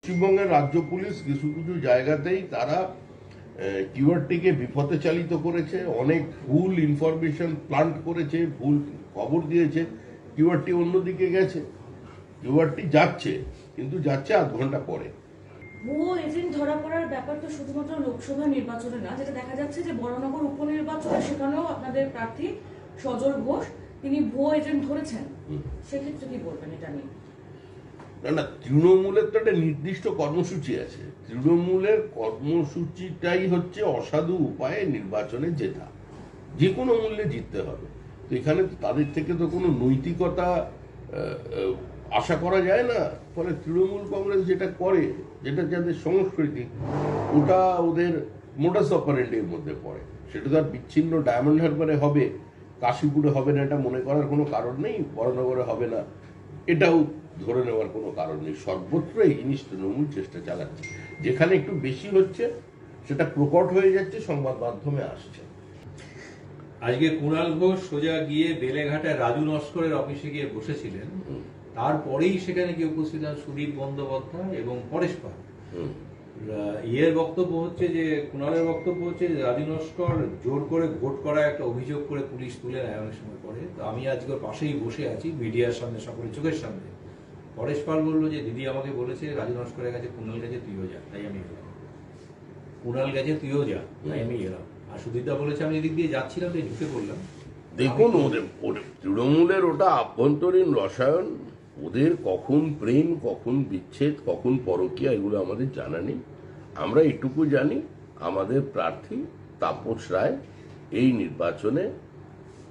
পশ্চিমবঙ্গের রাজ্য পুলিশ কিছু কিছু জায়গাতেই তারা কিওয়ার্ডটিকে বিপথে চালিত করেছে, অনেক ভুল ইনফরমেশন প্লান্ট করেছে, ভুল খবর দিয়েছে। কিওয়ার্ডটি অন্যদিকে গেছে, কিওয়ার্ডটি যাচ্ছে, কিন্তু যাচ্ছে আধ ঘন্টা পরে। ভুয়ো এজেন্ট ধরা পড়ার ব্যাপার তো শুধুমাত্র লোকসভা নির্বাচনে না, যেটা দেখা যাচ্ছে যে বড়নগর উপনির্বাচনে সেখানেও আপনাদের প্রার্থী সজল ঘোষ তিনি ভুয়ো এজেন্ট ধরেছেন। সেক্ষেত্রে কি বলবেন এটা নিয়ে? না, তৃণমূলের তো একটা নির্দিষ্ট কর্মসূচি আছে। তৃণমূলের কর্মসূচিটাই হচ্ছে অসাধু উপায়ে নির্বাচনে জেতা, যে কোনো মূল্যে জিততে হবে। তো এখানে তাদের থেকে তো কোনো নৈতিকতা আশা করা যায় না। ফলে তৃণমূল কংগ্রেস যেটা করে, যেটা যাদের সংস্কৃতি, ওটা ওদের মোডাস অপারেন্ডির মধ্যে পড়ে। সেটা তো আর বিচ্ছিন্ন ডায়মন্ড হারবারে হবে, কাশীপুরে হবে না এটা মনে করার কোনো কারণ নেই, বড়নগরে হবে না এটাও ধরে নেওয়ার কোনো কারণ নেই। সর্বত্র এই জিনিস তৃণমূল চেষ্টা চালাচ্ছে। যেখানে একটু বেশি হচ্ছে সেটা প্রকট হয়ে যাচ্ছে, সংবাদ মাধ্যমে আসছে। আজকে কুণাল ঘোষ সোজা গিয়ে বেলেঘাটে রাজু নস্করের অফিসে গিয়ে বসেছিলেন। তারপরেই সেখানে গিয়ে উপস্থিত হন সুদীপ বন্দ্যোপাধ্যায় এবং পরেশ পাল। ইয়ের বক্তব্য হচ্ছে যে, কুণালের বক্তব্য হচ্ছে রাজু নস্কর জোর করে ভোট করা একটা অভিযোগ করে পুলিশ তুলে নেয় অনেক সময় পরে। তো আমি আজকে ওর পাশেই বসে আছি মিডিয়ার সামনে, সকলের চোখের সামনে। পরেশ পাল বললো যে দিদি আমাকে বলেছে রাজু নস্করের কাছে কুণাল গেছে তুইও যা, তাই আমি গেলাম। কুণাল গেছে তুইও যা, তাই আমি গেলাম। আর সুদীপদা বলেছে আমি এদিক দিয়ে যাচ্ছিলাম, তাই ঢুকে পড়লাম। দেখুন, তৃণমূলের ওটা আভ্যন্তরীণ রসায়ন। ওদের কখন প্রেম, কখন বিচ্ছেদ, কখন পরকীয়া, এগুলো আমাদের জানা নেই। আমরা এটুকু জানি, আমাদের প্রার্থী তাপস রায় এই নির্বাচনে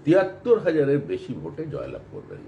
৭৩,০০০-এর বেশি ভোটে জয়লাভ করবেন।